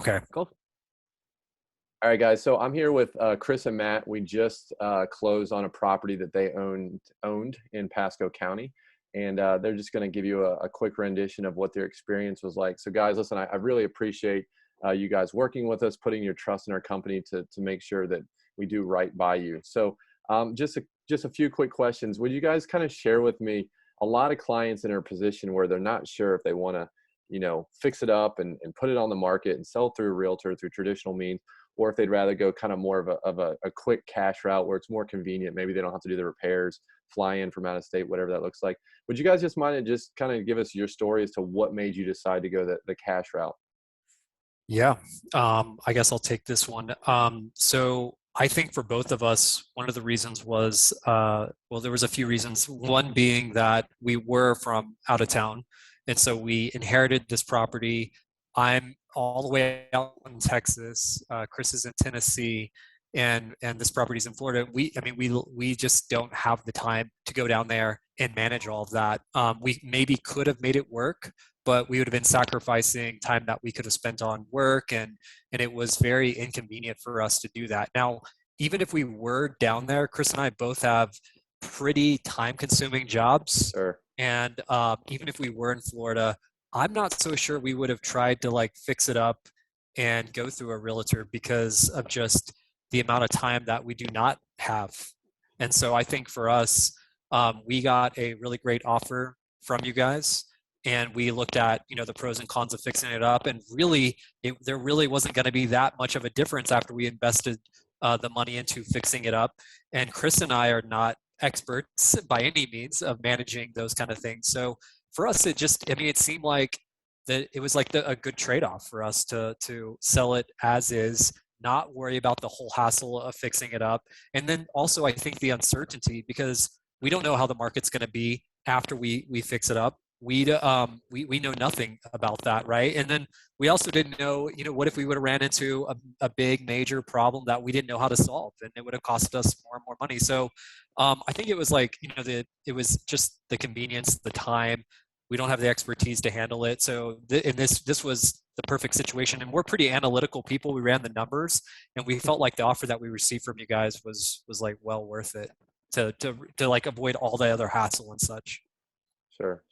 Okay. Cool. All right, guys. So I'm here with Chris and Matt. We just closed on a property that they owned in Pasco County, and they're just going to give you a quick rendition of what their experience was like. So, guys, listen, I really appreciate you guys working with us, putting your trust in our company to make sure that we do right by you. So, just a few quick questions. Would you guys kind of share with me a lot of clients in a position where they're not sure if they want to, fix it up and put it on the market and sell through a realtor through traditional means, or if they'd rather go kind of more of a quick cash route where it's more convenient. Maybe they don't have to do the repairs, fly in from out of state, whatever that looks like. Would you guys just mind to just kind of give us your story as to what made you decide to go the cash route? Yeah. I guess I'll take this one. So I think for both of us, one of the reasons was, well, there was a few reasons. One being that we were from out of town. And so we inherited this property. I'm all the way out in Texas. Chris is in Tennessee, and this property's in Florida. We just don't have the time to go down there and manage all of that. We maybe could have made it work, but we would have been sacrificing time that we could have spent on work, and it was very inconvenient for us to do that. Now, even if we were down there, Chris and I both have pretty time consuming jobs. Sure. And even if we were in Florida, I'm not so sure we would have tried to like fix it up and go through a realtor because of just the amount of time that we do not have. And so I think for us, we got a really great offer from you guys, and we looked at the pros and cons of fixing it up, and really there really wasn't going to be that much of a difference after we invested the money into fixing it up. And Chris and I are not experts by any means of managing those kind of things. So for us, it seemed like that it was like a good trade-off for us to sell it as is, not worry about the whole hassle of fixing it up. And then also I think the uncertainty, because we don't know how the market's going to be after we fix it up. We know nothing about that, right? And then we also didn't know, what if we would have ran into a big major problem that we didn't know how to solve, and it would have cost us more and more money. So I think it was like, it was just the convenience, the time. We don't have the expertise to handle it. So this was the perfect situation, and we're pretty analytical people. We ran the numbers, and we felt like the offer that we received from you guys was like well worth it to like avoid all the other hassle and such. Sure.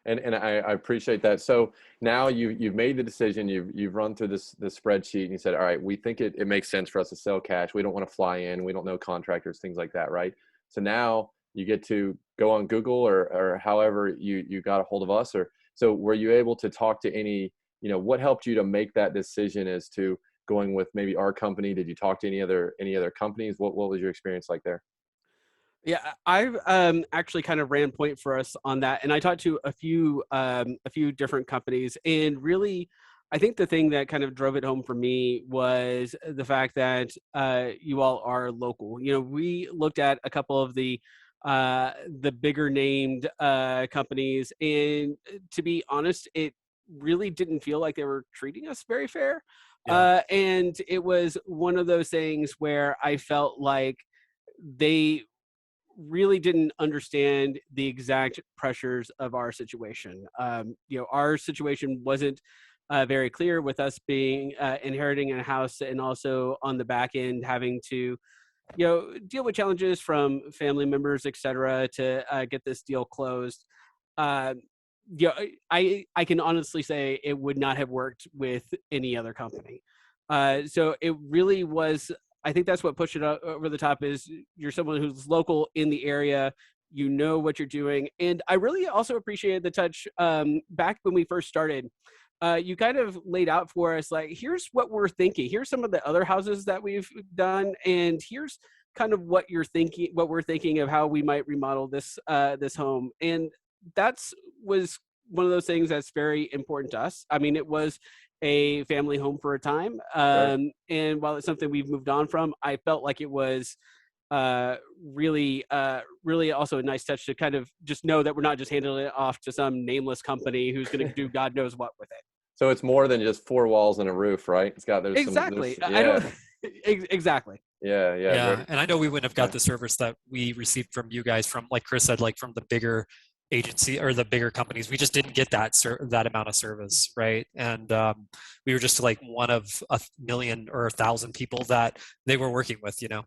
And I appreciate that. So now you've made the decision, you've run through this spreadsheet, and you said, all right, we think it makes sense for us to sell cash. We don't want to fly in. We don't know contractors, things like that, right? So now you get to go on Google or however you got a hold of us. Or so were you able to talk to any, what helped you to make that decision as to going with maybe our company? Did you talk to any other companies? What was your experience like there? Yeah, I've actually kind of ran point for us on that, and I talked to a few different companies, and really, I think the thing that kind of drove it home for me was the fact that you all are local. We looked at a couple of the bigger named companies, and to be honest, it really didn't feel like they were treating us very fair. Yeah. And it was one of those things where I felt like they really didn't understand the exact pressures of our situation. Our situation wasn't very clear, with us being inheriting a house, and also on the back end having to deal with challenges from family members, etc., to get this deal closed. Uh, I can honestly say it would not have worked with any other company. So it really was. I think that's what pushed it over the top. Is you're someone who's local in the area, you know what you're doing, and I really also appreciated the touch back when we first started. You kind of laid out for us, like, here's what we're thinking. Here's some of the other houses that we've done, and here's kind of what we're thinking of how we might remodel this home. And that's was one of those things that's very important to us. I mean, it was a family home for a time, Right. and while it's something we've moved on from, I felt like it was really also a nice touch to kind of just know that we're not just handing it off to some nameless company who's going to do God knows what with it. So it's more than just four walls and a roof, right? Exactly. I yeah, don't exactly. yeah. Yeah, and I know we wouldn't have got the service that we received from you guys, from like Chris said, like from the bigger agency or the bigger companies. We just didn't get that amount of service, right? And we were just like one of a million or 1,000 people that they were working with, you know.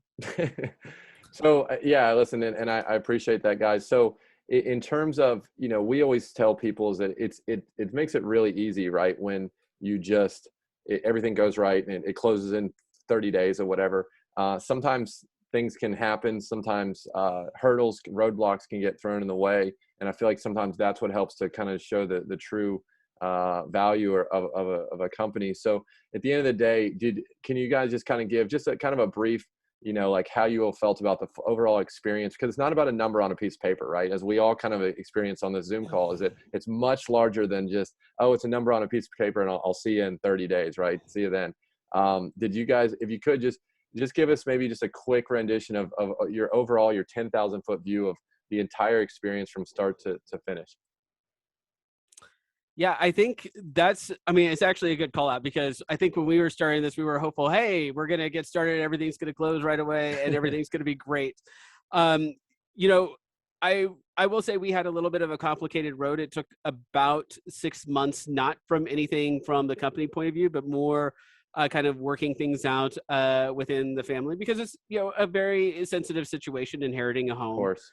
So yeah, listen, and I appreciate that, guys. So in terms of, you know, we always tell people is that it makes it really easy, right? When you just everything goes right and it closes in 30 days or whatever. Sometimes things can happen. Sometimes hurdles, roadblocks can get thrown in the way, and I feel like sometimes that's what helps to kind of show the true value of a company. So at the end of the day, can you guys just kind of give just a kind of a brief, you know, like how you all felt about the overall experience? Because it's not about a number on a piece of paper, right? As we all kind of experience on this Zoom call, is that it's much larger than just, oh, it's a number on a piece of paper and I'll see you in 30 days, right? See you then. Did you guys, if you could just give us maybe just a quick rendition of your overall, your 10,000 foot view of the entire experience from start to finish. Yeah, I think I mean, it's actually a good call out because I think when we were starting this, we were hopeful, hey, we're going to get started. Everything's going to close right away and everything's going to be great. Um, you know, I will say we had a little bit of a complicated road. It took about 6 months, not from anything from the company point of view, but more kind of working things out within the family because it's, you know, a very sensitive situation inheriting a Of home. course.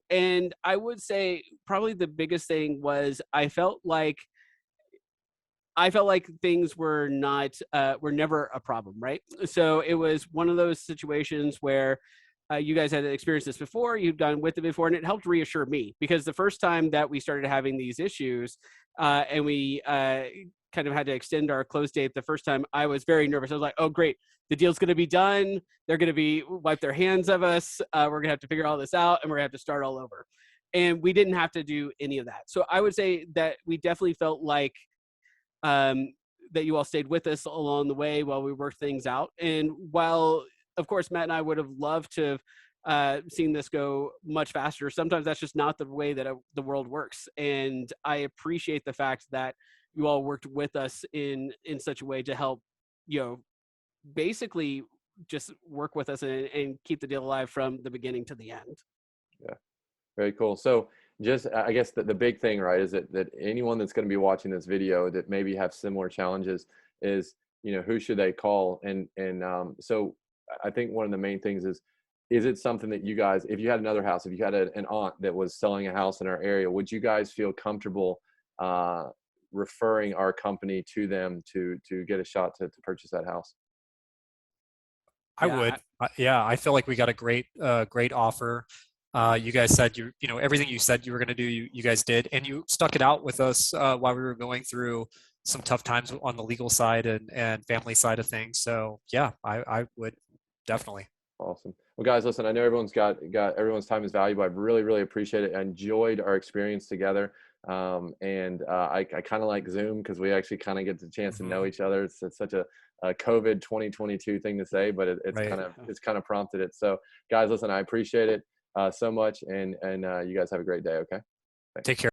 And I would say probably the biggest thing was I felt like things were never a problem, right? So it was one of those situations where you guys had experienced this before, you'd gone with it before, and it helped reassure me because the first time that we started having these issues and we kind of had to extend our close date the first time, I was very nervous. I was like, oh, great. The deal's going to be done. They're going to be wipe their hands of us. We're going to have to figure all this out and we're going to have to start all over. And we didn't have to do any of that. So I would say that we definitely felt like um, that you all stayed with us along the way while we worked things out. And while, of course, Matt and I would have loved to have seen this go much faster, sometimes that's just not the way that the world works. And I appreciate the fact that you all worked with us in such a way to help, you know, basically just work with us and keep the deal alive from the beginning to the end. Yeah. Very cool. So just, I guess the big thing, right, is that anyone that's going to be watching this video that maybe have similar challenges is, you know, who should they call? So I think one of the main things is it something that you guys, if you had another house, if you had an aunt that was selling a house in our area, would you guys feel comfortable referring our company to them to get a shot to purchase that house? I Yeah, would. Yeah, I feel like we got a great offer. You guys said you know, everything you said you were going to do, you guys did, and you stuck it out with us while we were going through some tough times on the legal side and family side of things. So yeah, I would definitely. Awesome. Well, guys, listen, I know everyone's time is valuable. I really appreciate it. I enjoyed our experience together. I kind of like Zoom because we actually kind of get the chance to know each other. It's such a COVID 2022 thing to say, but Right. it's kind of prompted it. So guys, listen, I appreciate it so much. And you guys have a great day. Okay. Thanks. Take care.